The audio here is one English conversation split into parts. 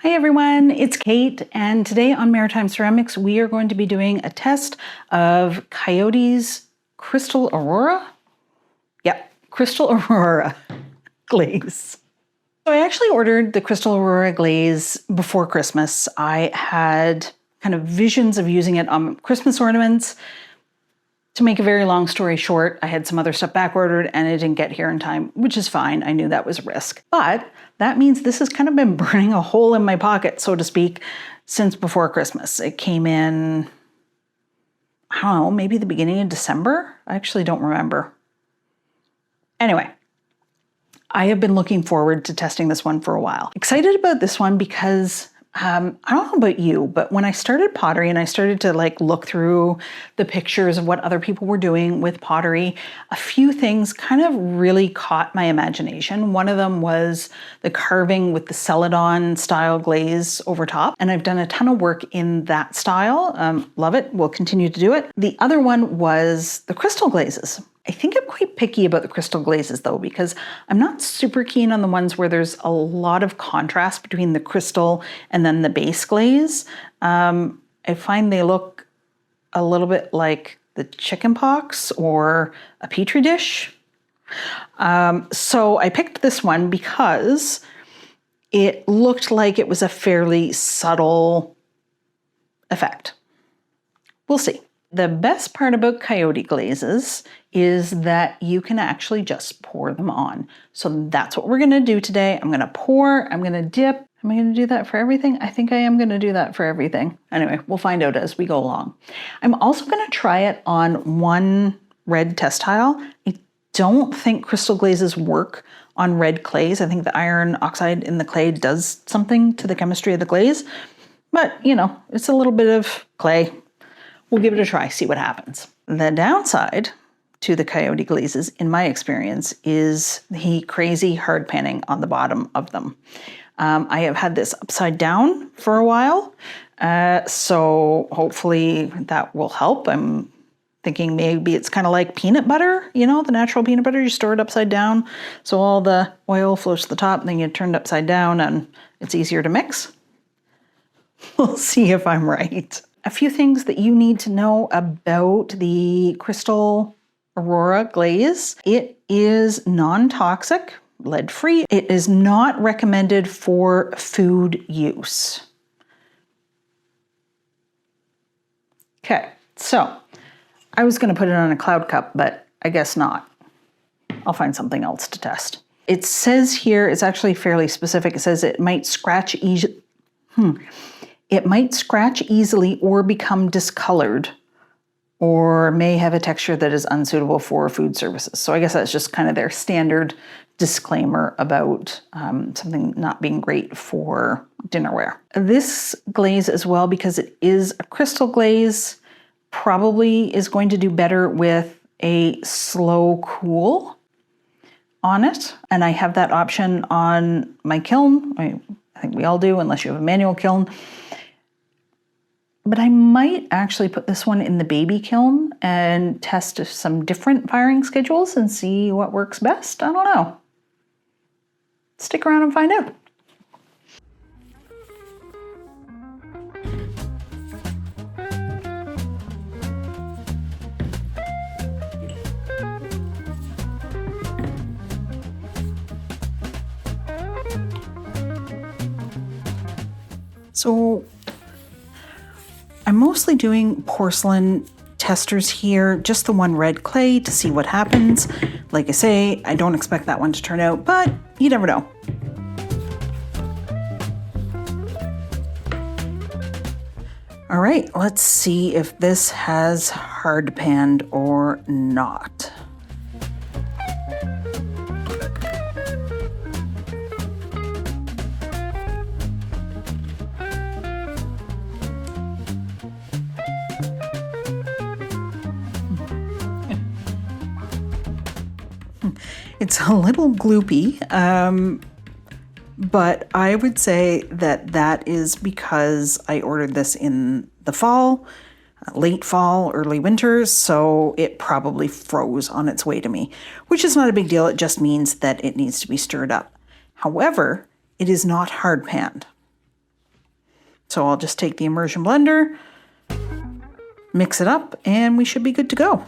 Hi everyone, it's Kate, and today on Maritime Ceramics we are going to be doing a test of Coyote's Crystal Aurora. Yep, Crystal Aurora glaze. So I actually ordered the Crystal Aurora glaze before Christmas. I had kind of visions of using it on Christmas ornaments. To make a very long story short, I had some other stuff back ordered and it didn't get here in time, which is fine. I knew that was a risk. But that means this has kind of been burning a hole in my pocket, so to speak, since before Christmas. It came in, I don't know, maybe the beginning of December? I actually don't remember. Anyway, I have been looking forward to testing this one for a while. Excited about this one because I don't know about you, but when I started Pottery and I started to look through the pictures of what other people were doing with Pottery, a few things kind of really caught my imagination. One of them was the carving with the Celadon style glaze over top. And I've done a ton of work in that style. Love it. We'll continue to do it. The other one was the crystal glazes. I think I'm quite picky about the crystal glazes though, because I'm not super keen on the ones where there's a lot of contrast between the crystal and then the base glaze. I find they look a little bit like the chicken pox or a petri dish. So I picked this one because it looked like it was a fairly subtle effect. We'll see. The best part about Coyote glazes is that you can actually just pour them on. So that's what we're gonna do today. I'm gonna pour, I'm gonna dip. Am I gonna do that for everything? I think I am gonna do that for everything. Anyway, we'll find out as we go along. I'm also gonna try it on one red test tile. I don't think crystal glazes work on red clays. I think the iron oxide in the clay does something to the chemistry of the glaze, but you know, it's a little bit of clay. We'll give it a try, see what happens. The downside to the Coyote glazes, in my experience, is the crazy hard panning on the bottom of them. I have had this upside down for a while, so hopefully that will help. I'm thinking maybe it's kind of like peanut butter, you know, the natural peanut butter, you store it upside down, so all the oil flows to the top, and then you turn it upside down and it's easier to mix. We'll see if I'm right. A few things that you need to know about the Crystal Aurora glaze. It is non-toxic, lead-free. It is not recommended for food use. Okay, so I was going to put it on a cloud cup, but I guess not. I'll find something else to test. It says here, it's actually fairly specific. It says it might scratch easily. It might scratch easily or become discolored, or may have a texture that is unsuitable for food services. So I guess that's just kind of their standard disclaimer about something not being great for dinnerware. This glaze as well, because it is a crystal glaze, probably is going to do better with a slow cool on it. And I have that option on my kiln. I think we all do, unless you have a manual kiln. But I might actually put this one in the baby kiln and test some different firing schedules and see what works best. I don't know. Stick around and find out. So I'm mostly doing porcelain testers here, just the one red clay to see what happens. Like I say, I don't expect that one to turn out, but you never know. All right, let's see if this has hard panned or not. It's a little gloopy, but I would say that that is because I ordered this in the fall, late fall, early winter, so it probably froze on its way to me, which is not a big deal. It just means that it needs to be stirred up. However, it is not hard panned. So I'll just take the immersion blender, mix it up, and we should be good to go.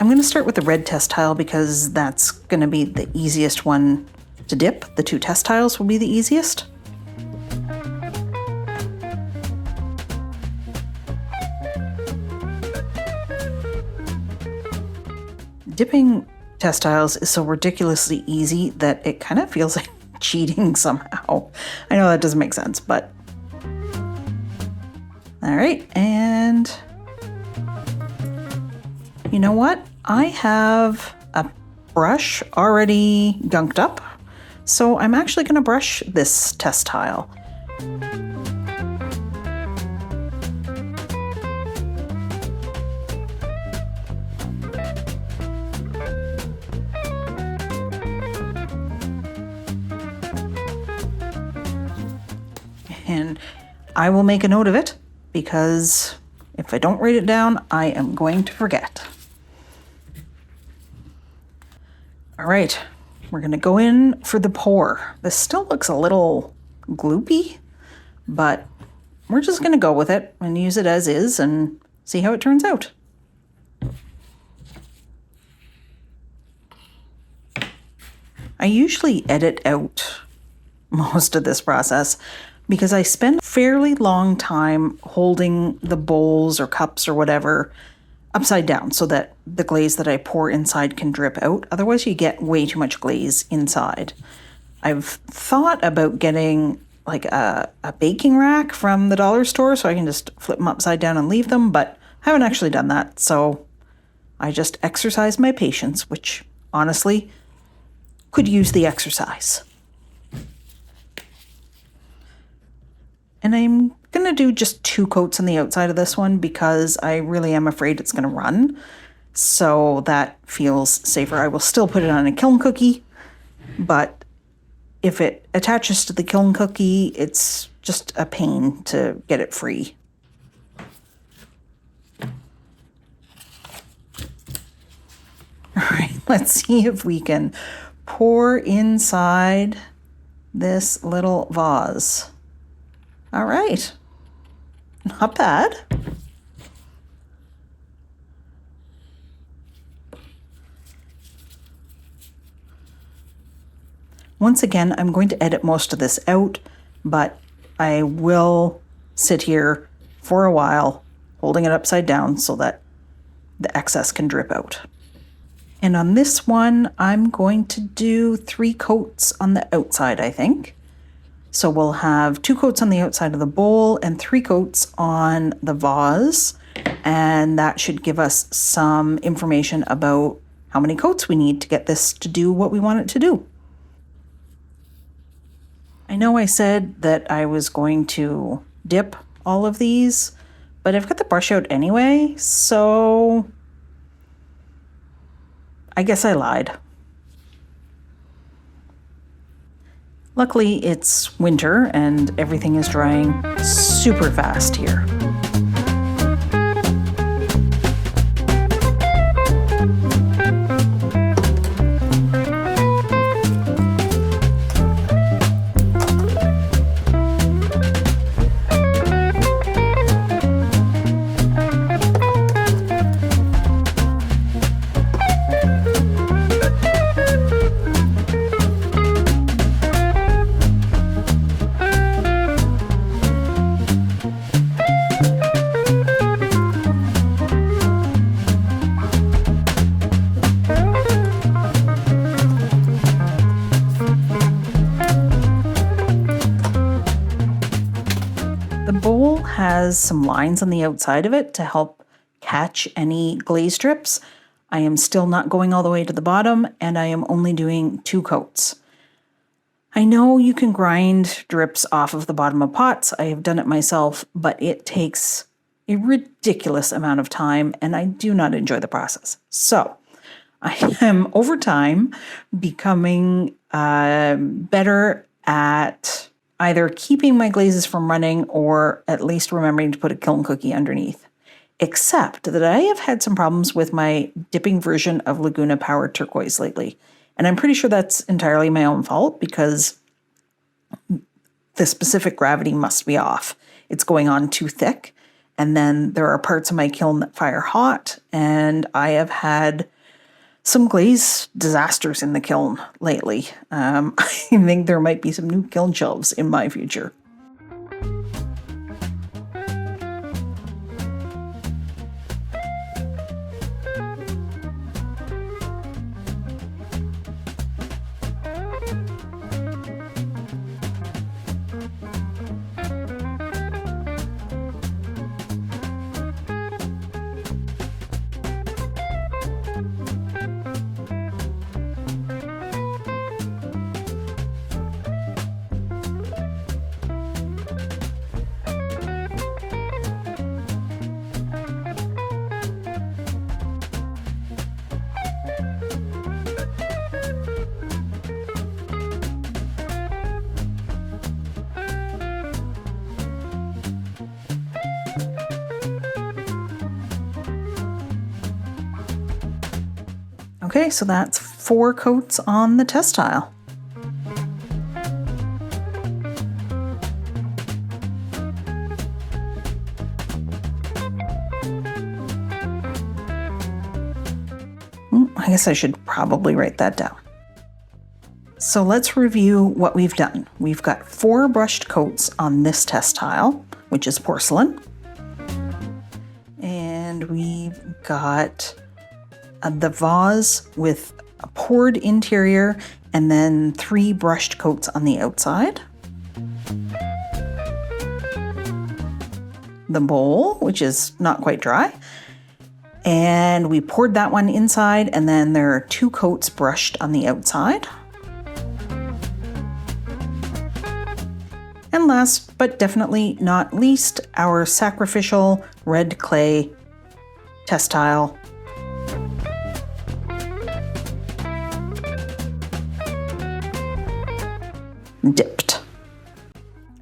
I'm going to start with the red test tile because that's going to be the easiest one to dip. The 2 test tiles will be the easiest. Dipping test tiles is so ridiculously easy that it kind of feels like cheating somehow. I know that doesn't make sense, but... All right, and you know what? I have a brush already gunked up, so I'm actually going to brush this test tile. And I will make a note of it because if I don't write it down, I am going to forget. All right, we're gonna go in for the pour. This still looks a little gloopy, but we're just gonna go with it and use it as is and see how it turns out. I usually edit out most of this process because I spend a fairly long time holding the bowls or cups or whatever upside down so that the glaze that I pour inside can drip out. Otherwise you get way too much glaze inside. I've thought about getting like a baking rack from the dollar store so I can just flip them upside down and leave them, but I haven't actually done that. So I just exercise my patience, which honestly could use the exercise. And I'm going to do just 2 coats on the outside of this one because I really am afraid it's going to run. So that feels safer. I will still put it on a kiln cookie, but if it attaches to the kiln cookie, it's just a pain to get it free. All right, let's see if we can pour inside this little vase. All right, not bad. Once again, I'm going to edit most of this out, but I will sit here for a while holding it upside down so that the excess can drip out. And on this one, I'm going to do 3 coats on the outside, I think. So we'll have 2 coats on the outside of the bowl and 3 coats on the vase. And that should give us some information about how many coats we need to get this to do what we want it to do. I know I said that I was going to dip all of these, but I've got the brush out anyway, so I guess I lied. Luckily, it's winter and everything is drying super fast here. Has some lines on the outside of it to help catch any glaze drips. I am still not going all the way to the bottom, and I am only doing 2 coats. I know you can grind drips off of the bottom of pots. I have done it myself, but it takes a ridiculous amount of time, and I do not enjoy the process. So I am over time becoming better at either keeping my glazes from running or at least remembering to put a kiln cookie underneath. Except that I have had some problems with my dipping version of Laguna Powered Turquoise lately. And I'm pretty sure that's entirely my own fault because the specific gravity must be off. It's going on too thick. And then there are parts of my kiln that fire hot. And I have had some glaze disasters in the kiln lately. I think there might be some new kiln shelves in my future. Okay, so that's 4 coats on the test tile. I guess I should probably write that down. So let's review what we've done. We've got 4 brushed coats on this test tile, which is porcelain. And we've got the vase with a poured interior and then 3 brushed coats on the outside. The bowl, which is not quite dry. And we poured that one inside, and then there are 2 coats brushed on the outside. And last but definitely not least, our sacrificial red clay test tile. Dipped.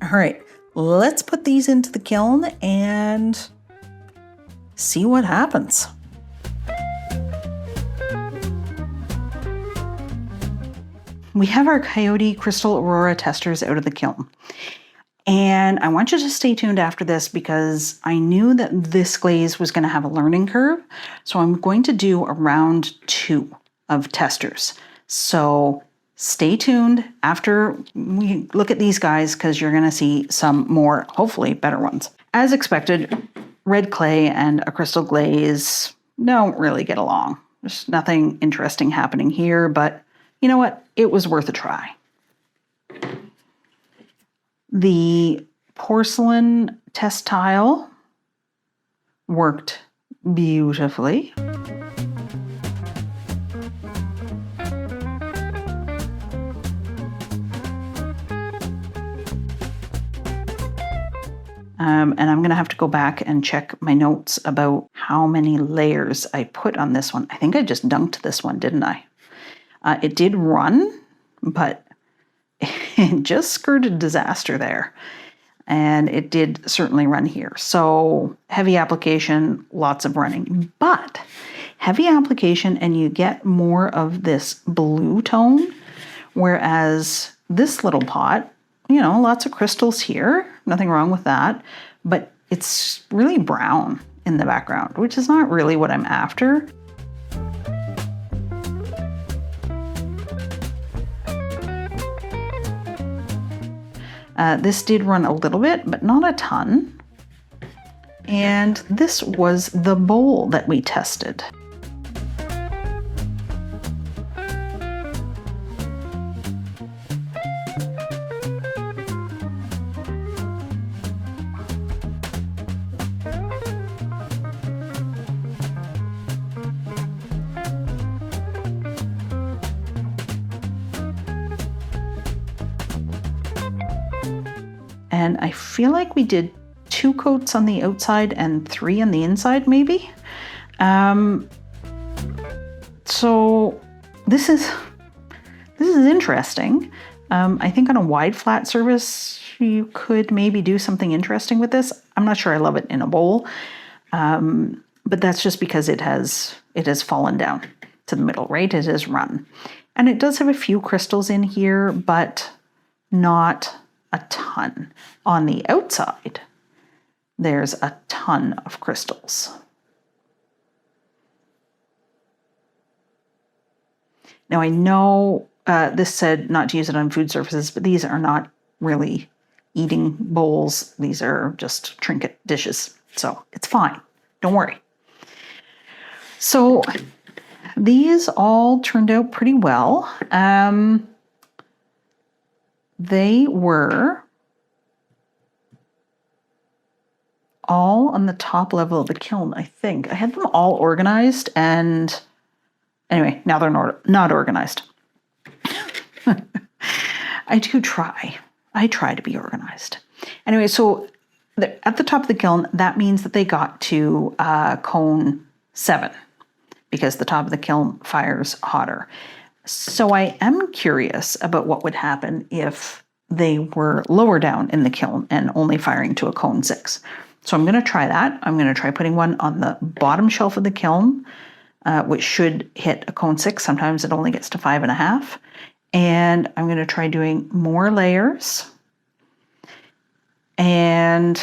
All right, let's put these into the kiln and see what happens. We have our Coyote Crystal Aurora testers out of the kiln. And I want you to stay tuned after this because I knew that this glaze was going to have a learning curve. So I'm going to do a round 2 of testers. So stay tuned after we look at these guys because you're going to see some more, hopefully better ones. As expected, red clay and a crystal glaze don't really get along. There's nothing interesting happening here, but you know what? It was worth a try. The porcelain test tile worked beautifully. And I'm going to have to go back and check my notes about how many layers I put on this one. I think I just dunked this one, didn't I? It did run, but it just skirted disaster there. And it did certainly run here. So heavy application, lots of running. But heavy application and you get more of this blue tone, whereas this little pot, you know, lots of crystals here, nothing wrong with that, but it's really brown in the background, which is not really what I'm after. This did run a little bit, but not a ton. And this was the bowl that we tested. And I feel like we did 2 coats on the outside and 3 on the inside, maybe. So this is interesting. I think on a wide flat surface, you could maybe do something interesting with this. I'm not sure I love it in a bowl, but that's just because it has fallen down to the middle, right? It has run. And it does have a few crystals in here, but not a ton. On the outside, there's a ton of crystals. Now I know this said not to use it on food surfaces, but these are not really eating bowls. These are just trinket dishes. So it's fine. Don't worry. So these all turned out pretty well. They were all on the top level of the kiln, I think. I had them all organized, and anyway, now they're not organized. I do try. I try to be organized. Anyway, so at the top of the kiln, that means that they got to cone 7 because the top of the kiln fires hotter. So I am curious about what would happen if they were lower down in the kiln and only firing to a cone 6. So I'm going to try that. I'm going to try putting one on the bottom shelf of the kiln, which should hit a cone 6. Sometimes it only gets to 5.5. And I'm going to try doing more layers. And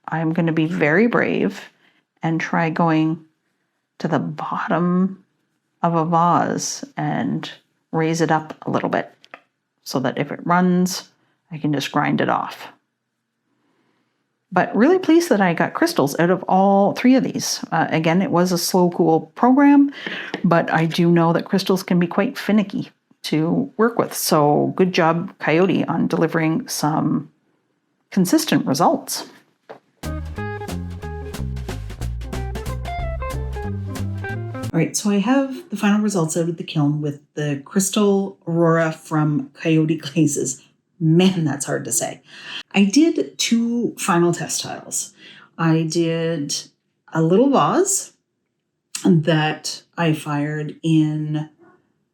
I'm going to be very brave and try going to the bottom of a vase and raise it up a little bit so that if it runs, I can just grind it off. But really pleased that I got crystals out of all 3 of these. Again, it was a slow cool program, but I do know that crystals can be quite finicky to work with. So good job, Coyote, on delivering some consistent results. All right, so I have the final results out of the kiln with the Crystal Aurora from Coyote Glazes. Man, that's hard to say. I did 2 final test tiles. I did a little vase that I fired in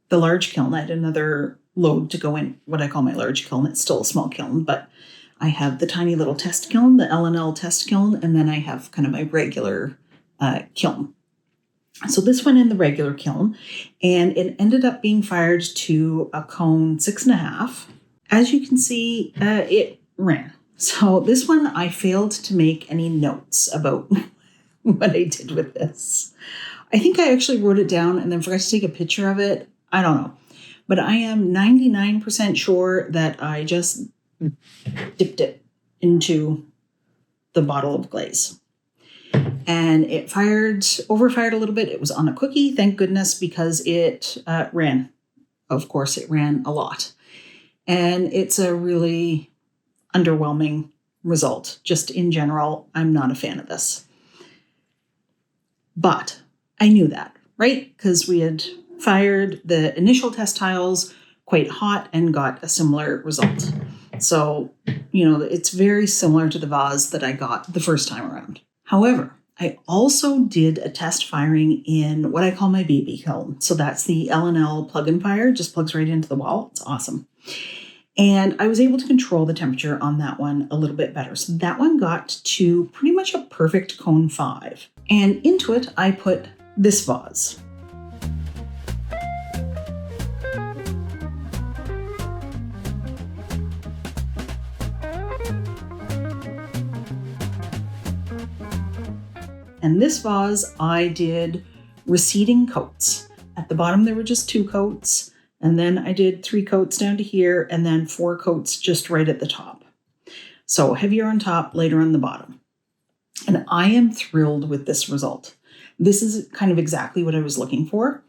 the large kiln. I had another load to go in what I call my large kiln. It's still a small kiln, but I have the tiny little test kiln, the L&L test kiln, and then I have kind of my regular kiln. So this went in the regular kiln, and it ended up being fired to a cone 6.5. As you can see, it ran. So this one, I failed to make any notes about what I did with this. I think I actually wrote it down and then forgot to take a picture of it. I don't know. But I am 99% sure that I just dipped it into the bottle of glaze. And it overfired a little bit. It was on a cookie, thank goodness, because it ran. Of course, it ran a lot. And it's a really underwhelming result. Just in general, I'm not a fan of this. But I knew that, right? Because we had fired the initial test tiles quite hot and got a similar result. So, it's very similar to the vase that I got the first time around. However, I also did a test firing in what I call my baby kiln. So that's the L&L plug-in fire, just plugs right into the wall. It's awesome. And I was able to control the temperature on that one a little bit better. So that one got to pretty much a perfect cone 5. And into it, I put this vase. And this vase, I did receding coats. At the bottom, there were just 2 coats. And then I did 3 coats down to here, and then 4 coats just right at the top. So heavier on top, lighter on the bottom. And I am thrilled with this result. This is kind of exactly what I was looking for.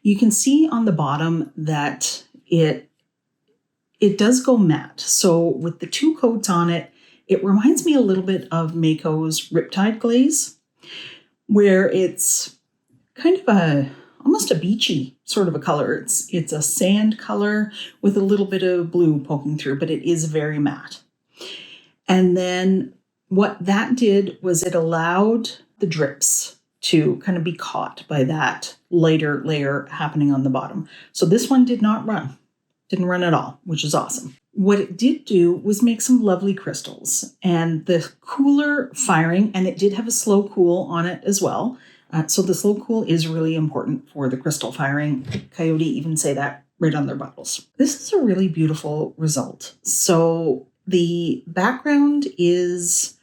You can see on the bottom that it does go matte. So with the 2 coats on it, it reminds me a little bit of Mako's Riptide glaze, where it's kind of almost a beachy sort of a color. It's a sand color with a little bit of blue poking through, but it is very matte. And then what that did was it allowed the drips to kind of be caught by that lighter layer happening on the bottom. So this one did not run. Didn't run at all, which is awesome. What it did do was make some lovely crystals, and the cooler firing, and it did have a slow cool on it as well. So the slow cool is really important for the crystal firing. Coyote even say that right on their bottles. This is a really beautiful result. So the background is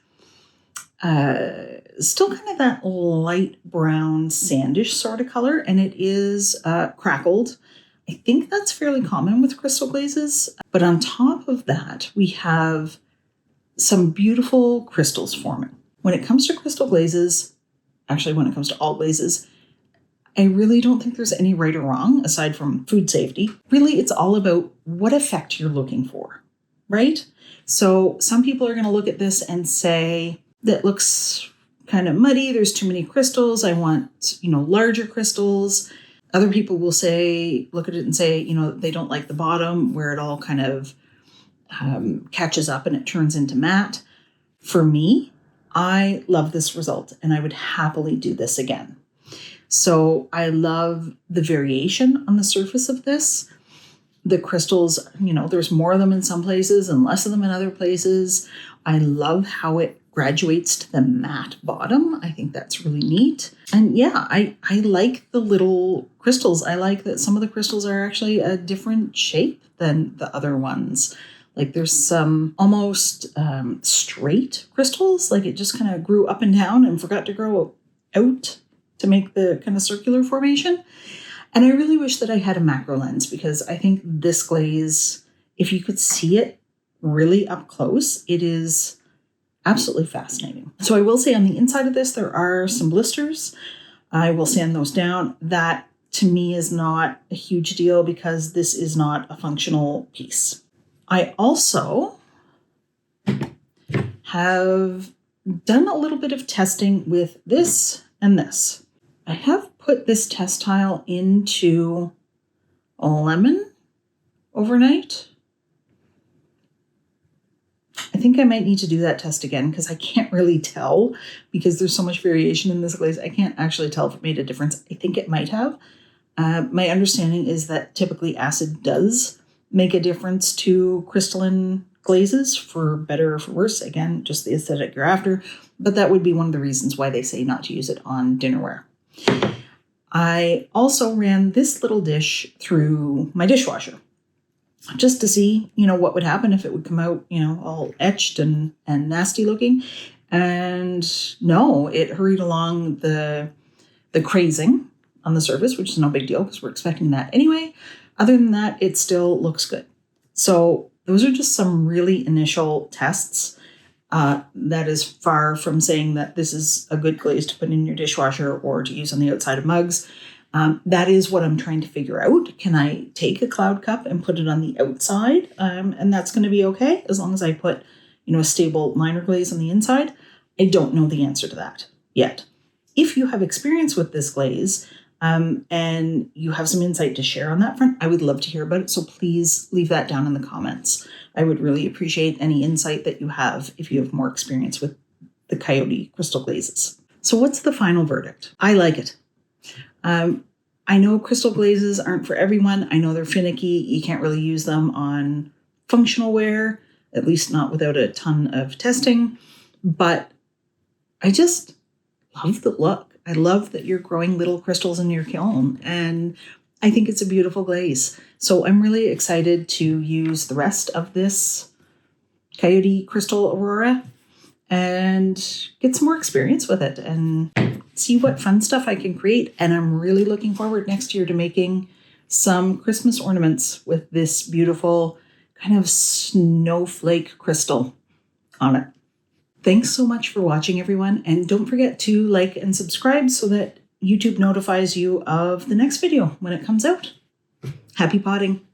still kind of that light brown sandish sort of color, and it is crackled. I think that's fairly common with crystal glazes. But on top of that, we have some beautiful crystals forming. When it comes to crystal glazes, actually when it comes to all glazes, I really don't think there's any right or wrong aside from food safety. Really, it's all about what effect you're looking for, right? So some people are going to look at this and say, that looks kind of muddy. There's too many crystals. I want, larger crystals. Other people will say, look at it and say, they don't like the bottom where it all kind of catches up and it turns into matte. For me, I love this result and I would happily do this again. So I love the variation on the surface of this. The crystals, there's more of them in some places and less of them in other places. I love how it graduates to the matte bottom. I think that's really neat. And yeah, I like the little crystals. I like that some of the crystals are actually a different shape than the other ones. Like there's some almost straight crystals, like it just kind of grew up and down and forgot to grow out to make the kind of circular formation. And I really wish that I had a macro lens because I think this glaze, if you could see it really up close, it is absolutely fascinating. So I will say on the inside of this, there are some blisters. I will sand those down. That to me is not a huge deal because this is not a functional piece. I also have done a little bit of testing with this and this. I have put this test tile into a lemon overnight. I think I might need to do that test again because I can't really tell because there's so much variation in this glaze. I can't actually tell if it made a difference. I think it might have. My understanding is that typically acid does make a difference to crystalline glazes for better or for worse. Again, just the aesthetic you're after. But that would be one of the reasons why they say not to use it on dinnerware. I also ran this little dish through my dishwasher just to see, what would happen if it would come out, all etched and nasty looking. And no, it hurried along the crazing on the surface, which is no big deal because we're expecting that anyway. Other than that, it still looks good. So those are just some really initial tests. That is far from saying that this is a good glaze to put in your dishwasher or to use on the outside of mugs. That is what I'm trying to figure out. Can I take a cloud cup and put it on the outside? And that's going to be okay as long as I put, a stable liner glaze on the inside. I don't know the answer to that yet. If you have experience with this glaze and you have some insight to share on that front, I would love to hear about it. So please leave that down in the comments. I would really appreciate any insight that you have if you have more experience with the Coyote Crystal glazes. So what's the final verdict? I like it. I know crystal glazes aren't for everyone. I know they're finicky. You can't really use them on functional wear, at least not without a ton of testing. But I just love the look. I love that you're growing little crystals in your kiln, and I think it's a beautiful glaze. So I'm really excited to use the rest of this Coyote Crystal Aurora and get some more experience with it and see what fun stuff I can create. And I'm really looking forward next year to making some Christmas ornaments with this beautiful kind of snowflake crystal on it. Thanks so much for watching, everyone. And don't forget to like and subscribe so that YouTube notifies you of the next video when it comes out. Happy potting.